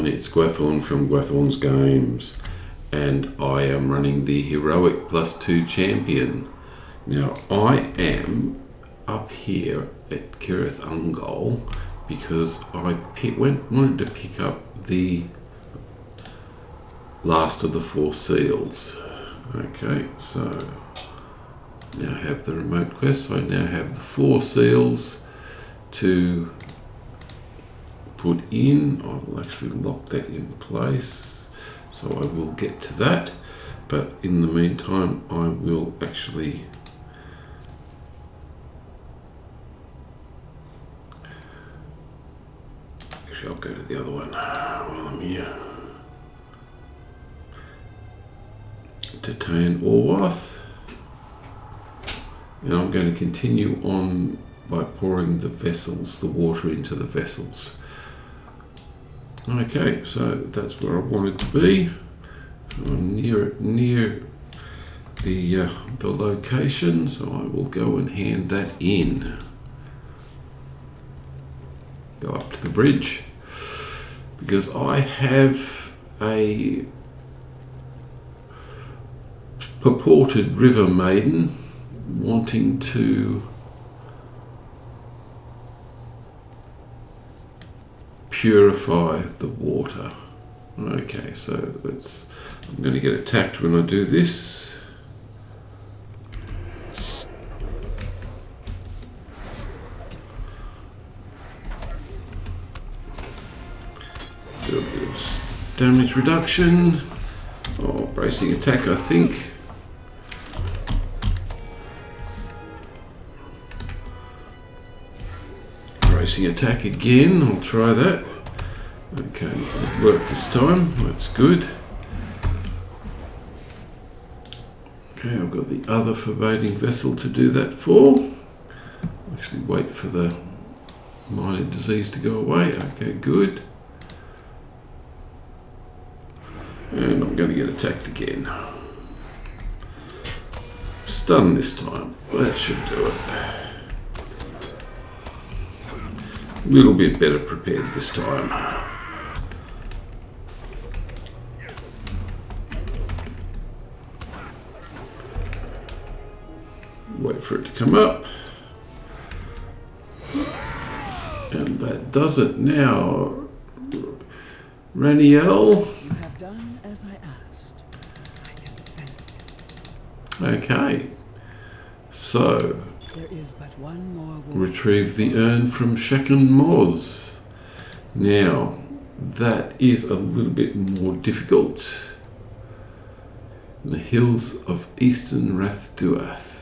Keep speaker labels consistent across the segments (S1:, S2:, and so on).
S1: everyone, it's Gwathorn from Gwathorn's Games, and I am running the Heroic+2 Champion. Now I am up here at Kirith Ungol because I wanted to pick up the last of the 4 seals. Okay, so now I have the remote quest, so I now have the 4 seals to put in. I will actually lock that in place, so I will get to that, but in the meantime I will actually I'll go to the other one while I'm here. Titan Orwath, and I'm going to continue on by pouring the water into the vessels. Okay, so that's where I wanted to be. I'm near the location, so I will go and hand that in. Go up to the bridge because I have a purported river maiden wanting to purify the water. Okay, so I'm going to get attacked when I do this. Do a bit of damage reduction. Oh, bracing attack, I think. Bracing attack again, I'll try that. Okay, it worked this time, that's good. Okay, I've got the other foreboding vessel to do that for. Actually wait for the minor disease to go away. Okay, good. And I'm going to get attacked again. Stun this time, that should do it. A little bit better prepared this time. Wait for it to come up. And that does it now. Raniel.
S2: You have done as I asked. I can sense it.
S1: Okay. So
S2: there is but one more
S1: retrieve the urn from Shaken Moz. Now, that is a little bit more difficult. In the hills of Eastern Rathduath.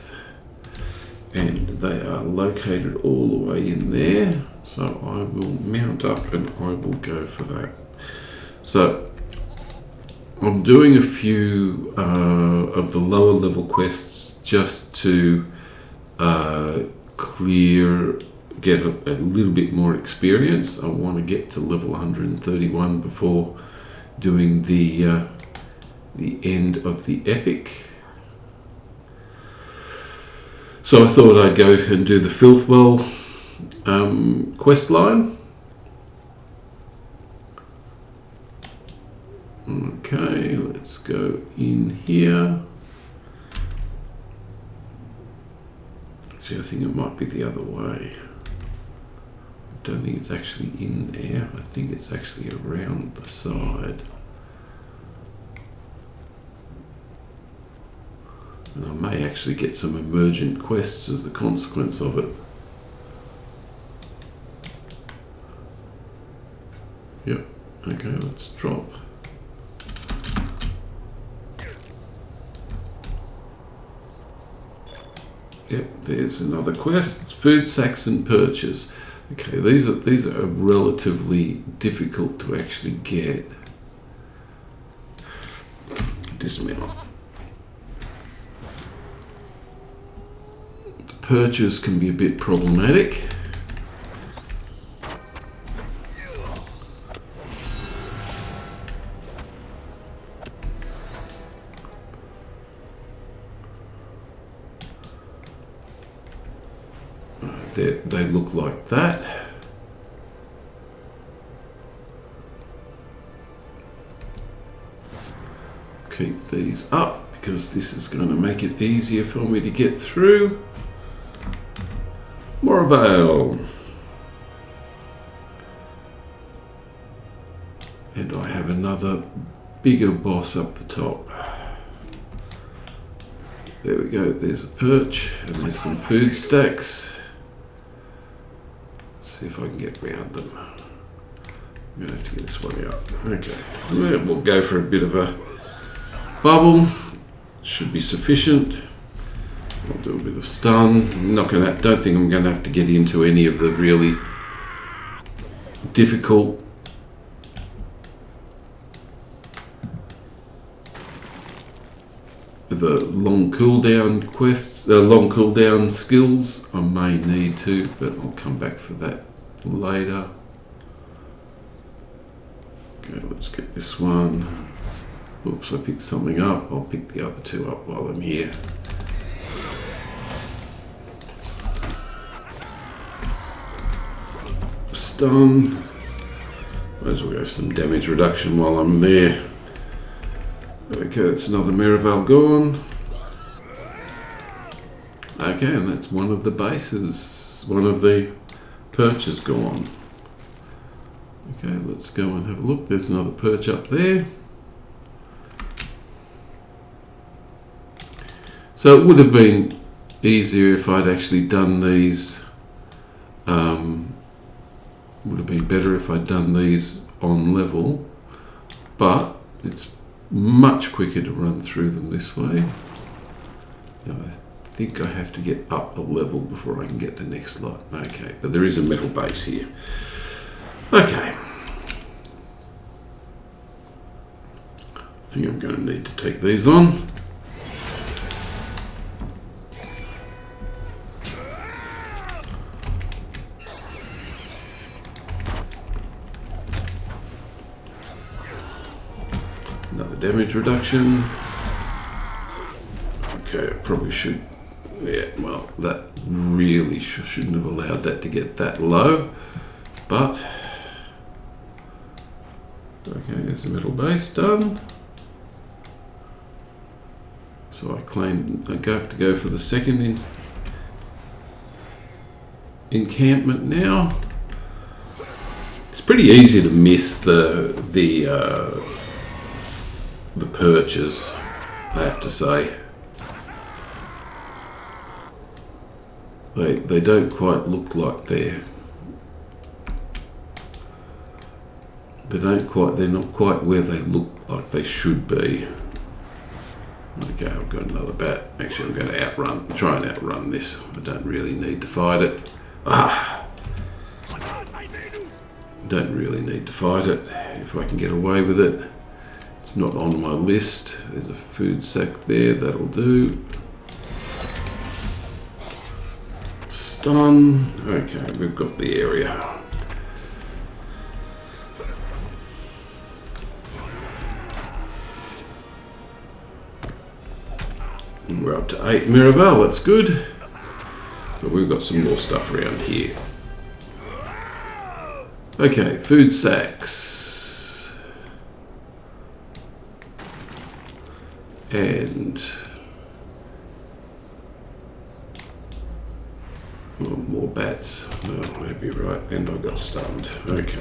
S1: And they are located all the way in there. So I will mount up and I will go for that. So I'm doing a few of the lower level quests just to get a little bit more experience. I want to get to level 131 before doing the end of the epic. So I thought I'd go and do the Filthwell quest line. Okay, let's go in here. Actually, I think it might be the other way. I don't think it's actually in there. I think it's actually around the side. And I may actually get some emergent quests as a consequence of it. Yep, okay, let's drop. Yep, there's another quest. It's food sacks and perches. Okay, these are relatively difficult to actually get. Dismount. The perches can be a bit problematic. They look like that. keep these up because this is going to make it easier for me to get through. Morvale. And I have another bigger boss up the top. There we go, there's a perch and there's some food stacks. Let's see if I can get round them. I'm going to have to get this one out. Okay, we'll go for a bit of a bubble. Should be sufficient. I'll do a bit of stun. Don't think I'm going to have to get into any of the really difficult long cooldown quests, long cooldown skills. I may need to, but I'll come back for that later. Okay, let's get this one. Oops, I picked something up. I'll pick the other two up while I'm here. Stun. Might as well go for some damage reduction while I'm there. Okay, that's another Miraval gone. Okay, and that's one of the bases, one of the perches gone. Okay, let's go and have a look. There's another perch up there. So it would have been easier if I'd actually done these. Would have been better if I'd done these on level, but it's much quicker to run through them this way. Now, I think I have to get up a level before I can get the next lot. Okay, but there is a metal base here. Okay. I think I'm going to need to take these on. Another damage reduction. Okay, I probably should. Yeah, well, that really shouldn't have allowed that to get that low. But okay, there's the metal base done. So I have to go for the second encampment now. It's pretty easy to miss the perches, I have to say. They don't quite look like they're not quite where they look like they should be. Okay, I've got another bat. Actually, I'm going to try and outrun this. I don't really need to fight it. Don't really need to fight it if I can get away with it. It's not on my list. There's a food sack there, that'll do. Stun. Okay, we've got the area. And we're up to 8 Miraval, that's good. But we've got some more stuff around here. Okay, food sacks. And more bats. Oh, maybe right. And I got stunned. Okay.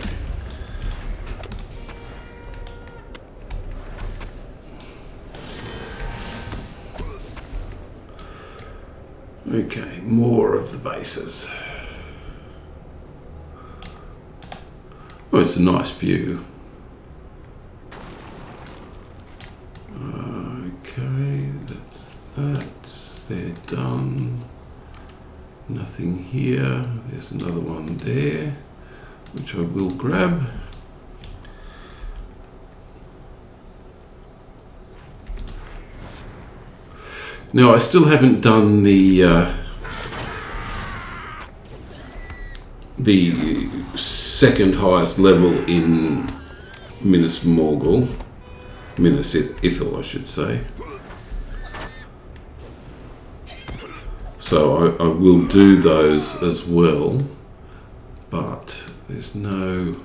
S1: Okay, more of the bases. Oh, it's a nice view. Okay, that's that. They're done. Nothing here. There's another one there, which I will grab. Now, I still haven't done the second highest level in Minas Morgul. Minas Ithil, I should say. So I will do those as well, but there's no...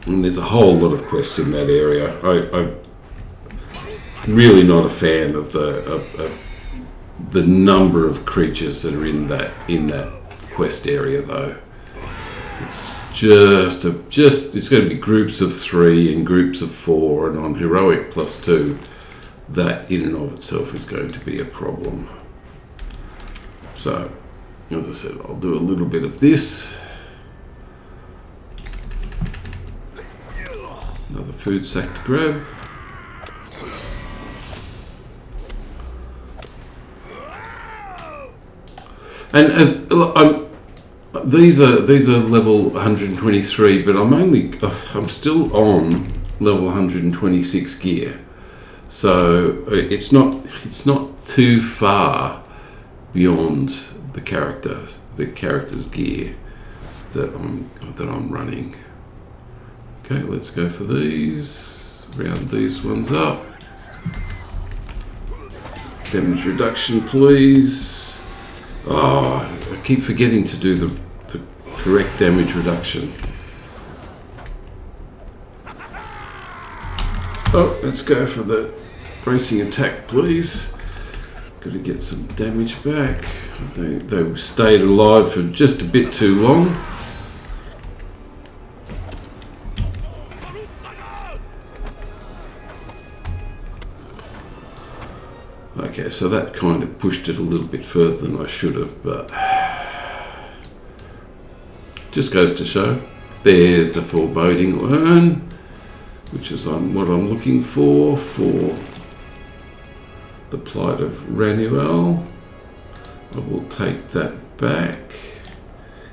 S1: And there's a whole lot of quests in that area. I'm really not a fan of the number of creatures that are in that quest area, though. It's just it's going to be groups of 3 and groups of 4, and on Heroic+2, that in and of itself is going to be a problem. So, as I said, I'll do a little bit of this. Another food sack to grab. And as these are level 123, but I'm still on level 126 gear, so it's not too far beyond the character's gear that I'm running. Okay, let's go for these. Round these ones up. Damage reduction, please. Oh, I keep forgetting to do the correct damage reduction. Oh, let's go for the bracing attack, please. Got to get some damage back. They stayed alive for just a bit too long. Okay, so that kind of pushed it a little bit further than I should have, but just goes to show. There's the foreboding urn, which is what I'm looking for the plight of Ranuel. I will take that back,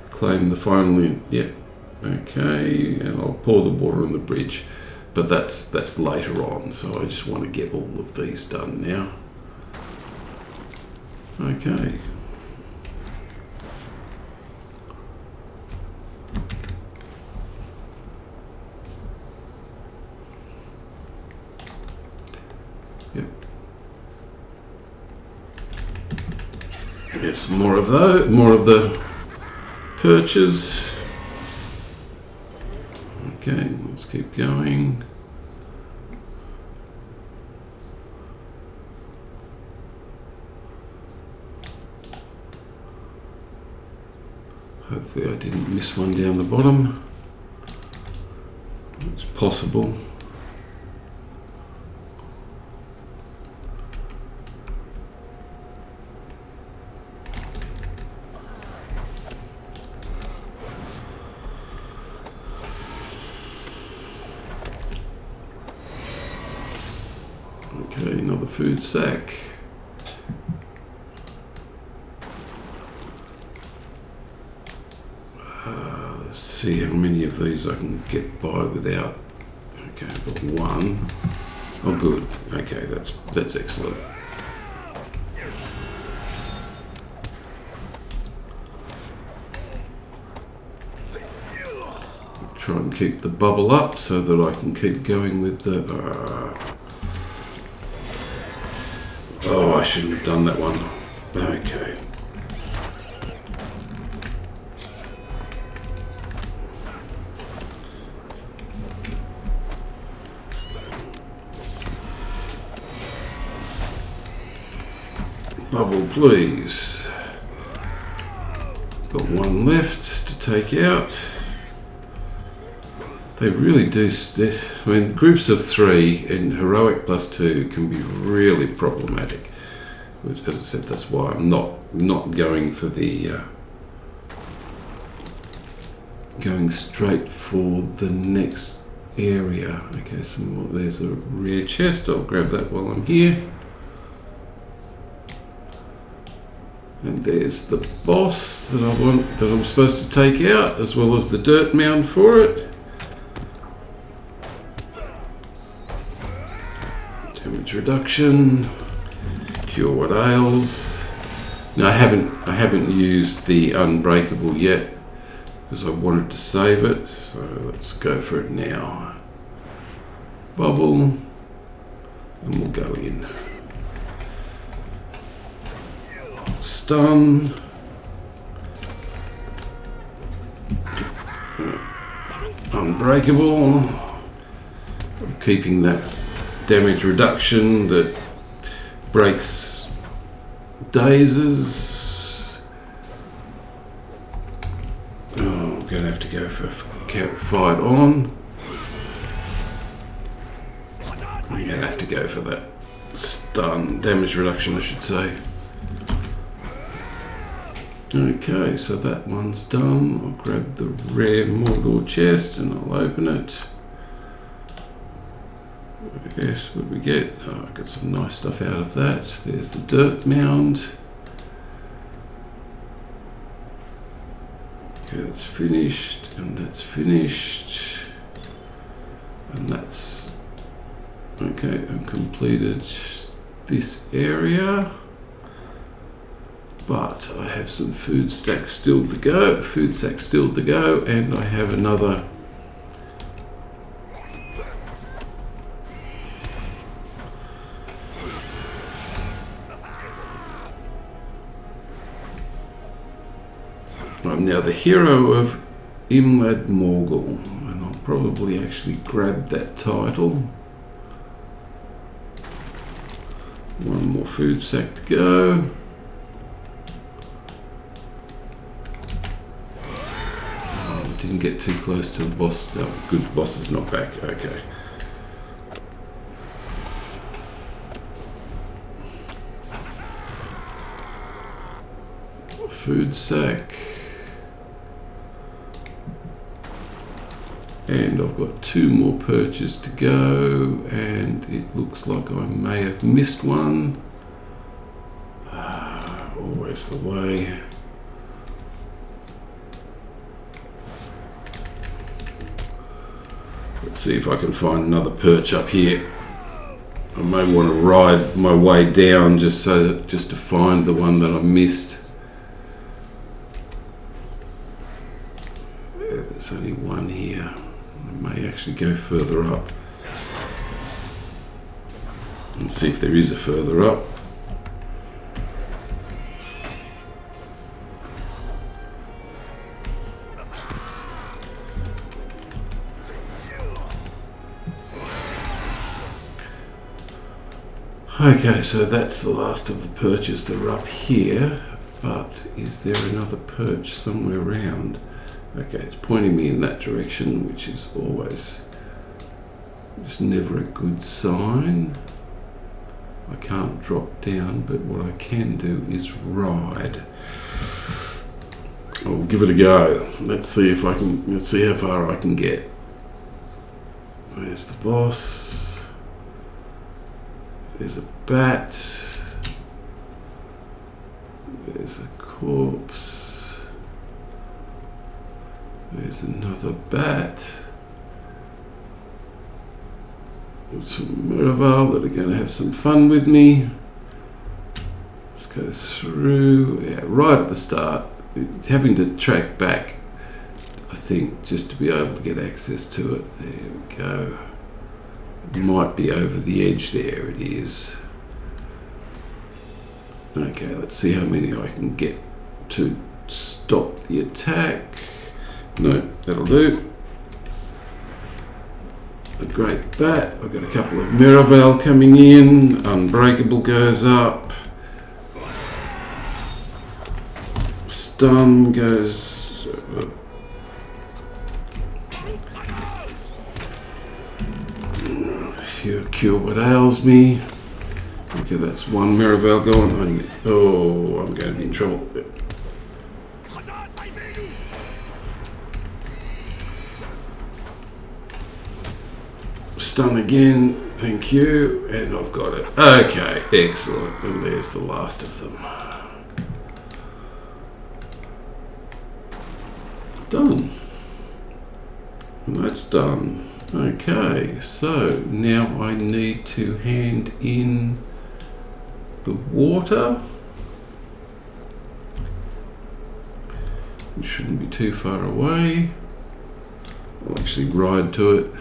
S1: claim the final, yep, okay, and I'll pour the water on the bridge, but that's later on, so I just want to get all of these done now. Okay. Yep. Yes, more of the perches. Okay, let's keep going. Hopefully I didn't miss one down the bottom. It's possible. Okay, another food sack. See how many of these I can get by without. Okay, I've got one. Oh, good. Okay, that's excellent. Try and keep the bubble up so that I can keep going with the. Oh, I shouldn't have done that one. Okay. Bubble, please. Got one left to take out. They really do this. I mean, groups of 3 in Heroic+2 can be really problematic. Which, as I said, that's why I'm not going for the going straight for the next area. Okay, some more. There's a rare chest. I'll grab that while I'm here. And there's the boss that I'm supposed to take out, as well as the dirt mound for it. Damage reduction. Cure what ails. Now I haven't used the unbreakable yet because I wanted to save it. So let's go for it now. Bubble, and we'll go in. Stun. unbreakable. I'm keeping that damage reduction that breaks dazes. Oh, I'm going to have to go for fight on. I'm going to have to go for that stun damage reduction, I should say. Okay, so that one's done. I'll grab the rare Morgul chest and I'll open it. Yes, what do we get? Oh, I got some nice stuff out of that. There's the dirt mound. Okay, that's finished, and that's finished. And that's... Okay, I've completed this area. But I have some food stacks still to go. And I have another... I'm now the hero of Minas Morgul, and I'll probably actually grab that title. One more food sack to go. Oh, didn't get too close to the boss. Oh, good, the boss is not back. Okay. Food sack. And I've got 2 more perches to go, and it looks like I may have missed one. Always the way. Let's see if I can find another perch up here. I may want to ride my way down just to find the one that I missed. There's only one here. I may actually go further up and see if there is a further up. Okay, so that's the last of the perches that are up here, but is there another perch somewhere around? Okay, it's pointing me in that direction, which is always just never a good sign. I can't drop down, but what I can do is ride. I'll give it a go. Let's see how far I can get. There's the boss. There's a bat. There's a corpse. There's another bat. Some Miraval that are going to have some fun with me. Let's go through. Yeah, right at the start. Having to track back, I think, just to be able to get access to it. There we go. It might be over the edge there. It is. Okay, let's see how many I can get to stop the attack. No, that'll do. A great bat. I've got a couple of Miraval coming in. Unbreakable goes up. Stun goes... Cure what ails me. Okay, that's one Miraval going. Oh, I'm going to be in trouble. Stun again, thank you, and I've got it. Okay, excellent, and there's the last of them. Done. And that's done. Okay, so now I need to hand in the water. It shouldn't be too far away. I'll actually ride to it.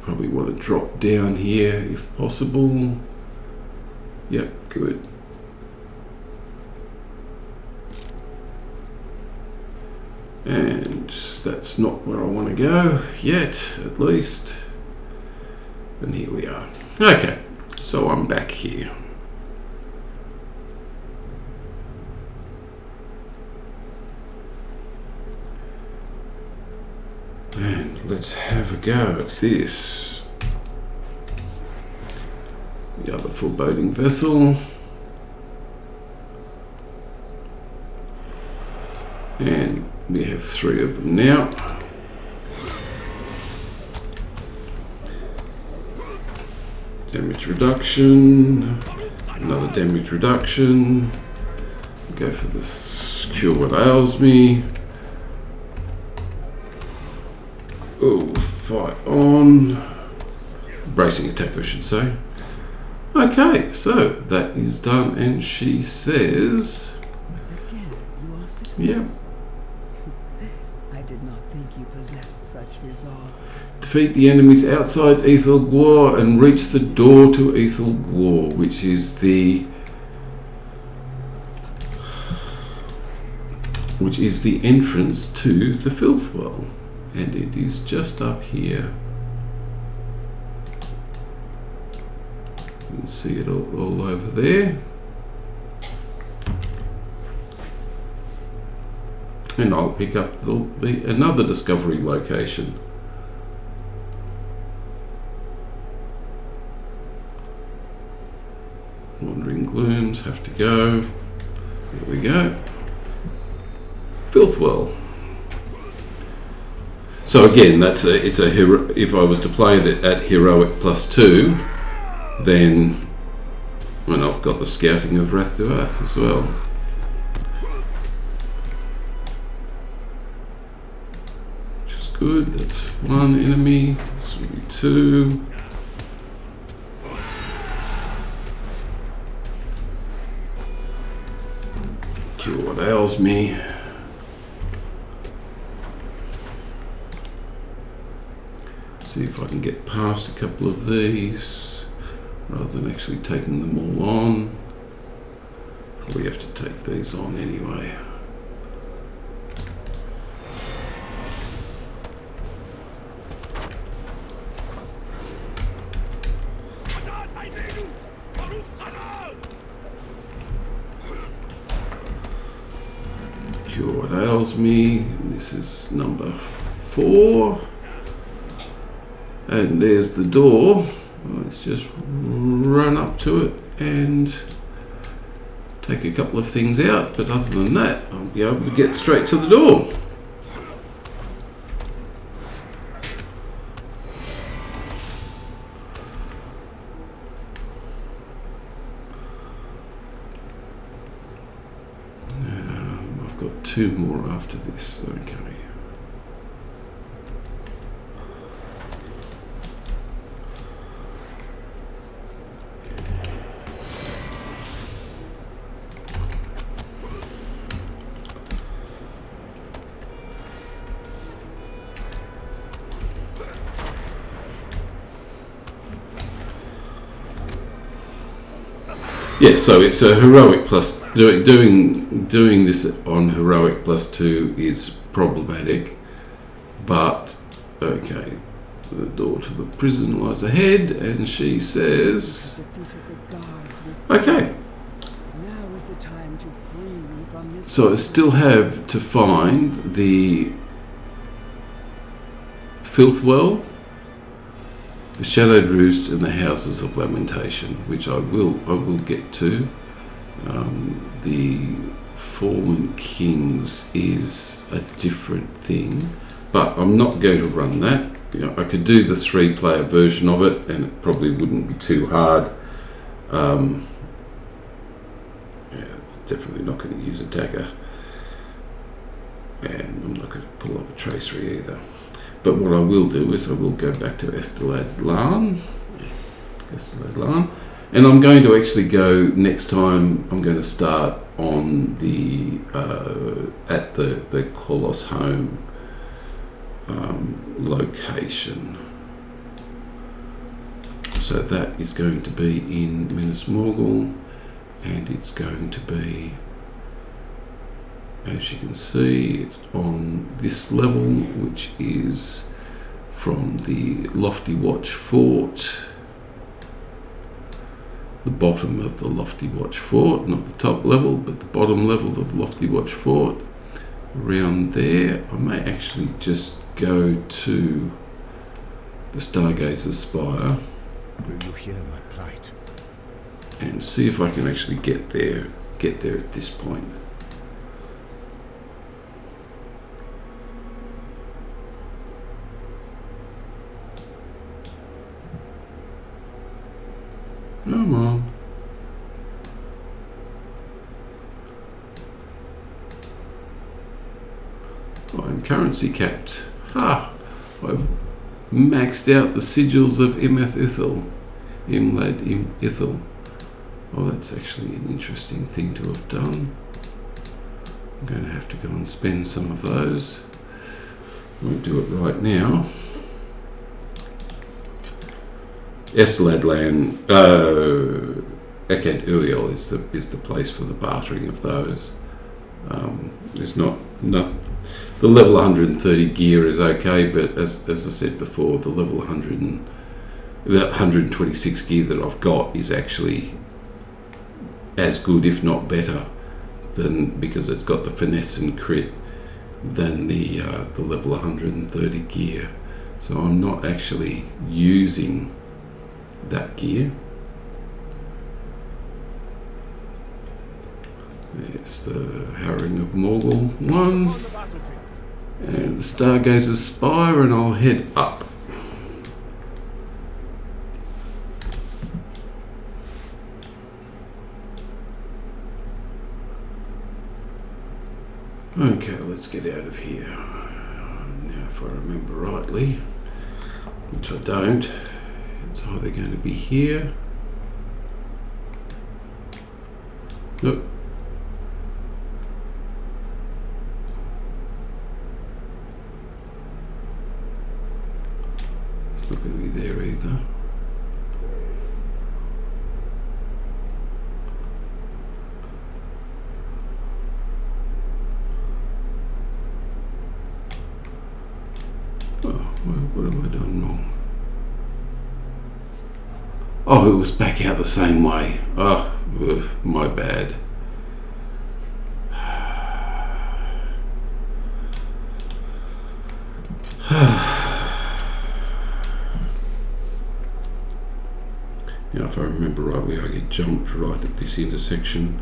S1: Probably want to drop down here if possible. Yep, good. And that's not where I want to go yet, at least. And here we are. Okay, so I'm back here. And let's have a go at this. The other foreboding vessel. And we have 3 of them now. Damage reduction. Another damage reduction. Go for this cure what ails me. Oh, fight on. Bracing attack, I should say. Okay, so that is done, and she says,
S2: Again, you are success.
S1: yeah.
S2: I did not think you possessed such resolve.
S1: Defeat the enemies outside Ethel Gwar and reach the door to Ethel Gwar, which is the entrance to the Filth Well, and it is just up here. You can see it all over there. And I'll pick up another discovery location. Wandering Glooms have to go. Here we go. Filthwell. So again, it's a if I was to play it at Heroic+2, then, and I've got the Scouting of Wrath to Earth as well. Which is good. That's 1 enemy. This will be 2. Cure what ails me. See if I can get past a couple of these rather than actually taking them all on. Probably have to take these on anyway. Cure what ails me. This is number 4. And there's the door. Let's just run up to it and take a couple of things out. But other than that, I'll be able to get straight to the door. I've got 2 more after this. Okay. Yes, so it's a Heroic plus doing this on Heroic+2 is problematic, but okay. The door to the prison lies ahead, and she says, okay.
S2: Now is the time to free me from this.
S1: So I still have to find the Filth Well, the Shadowed Roost, and the Houses of Lamentation, which I will get to. The Fallen Kings is a different thing, but I'm not going to run that. You know, I could do the 3-player version of it, and it probably wouldn't be too hard. Yeah, definitely not going to use a dagger, and I'm not going to pull up a tracery either. But what I will do is I will go back to Estelad Lan, and I'm going to actually go next time. I'm going to start on the at the Kolos home location. So that is going to be in Minas Morgul, and it's going to be as you can see, it's on this level, which is from the Lofty Watch Fort, the bottom of the Lofty Watch Fort, not the top level, but the bottom level of Lofty Watch Fort. Around there, I may actually just go to the Stargazer's Spire.
S3: Will you hear my plight?
S1: And see if I can actually get there at this point. Come on. I'm currency capped. Ha! I've maxed out the sigils of Imlad Ithil. Oh, that's actually an interesting thing to have done. I'm going to have to go and spend some of those. I won't do it right now. Esteladland, Ekad Uriel is the place for the bartering of those. There's not the level 130 gear is okay, but as I said before, the level 126 gear that I've got is actually as good, if not better, than, because it's got the finesse and crit, than the level 130 gear. So I'm not actually using that gear. There's the Harrowing of Morgul 1 and the Stargazer's Spire, and I'll head up. Okay, let's get out of here. Now, if I remember rightly, which I don't, it's either going to be here. Nope. It's not going to be there either. What have I done wrong? Oh, it was back out the same way. Oh, my bad. Now, if I remember rightly, I get jumped right at this intersection.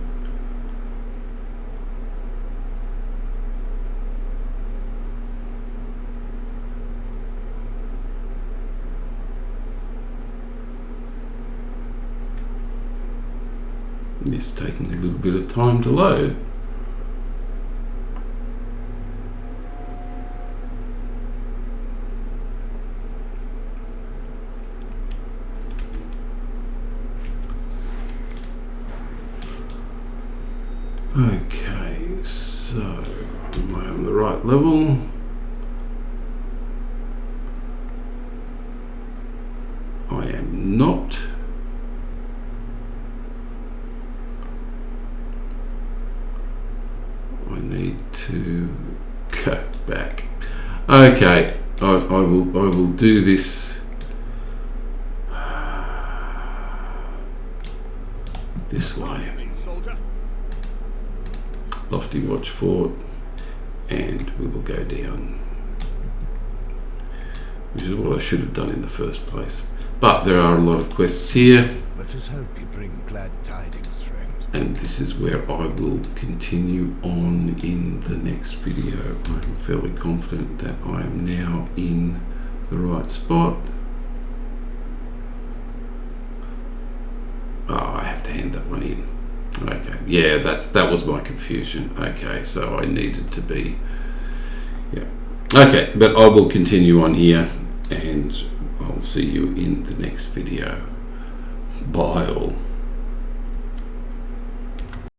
S1: It's taking a little bit of time to load. Okay, so am I on the right level? I am not. I need to go back. Okay, I will do this this way. Lofty Watch Fort, and we will go down, which is what I should have done in the first place. But there are a lot of quests here.
S3: Let us hope you bring glad tidings, friend.
S1: And this is where I will continue on in the next video. I'm fairly confident that I am now in the right spot. Oh, I have to hand that one in. Okay, yeah, that was my confusion. Okay, so I needed to be, yeah. Okay, but I will continue on here, and I'll see you in the next video. Bye all.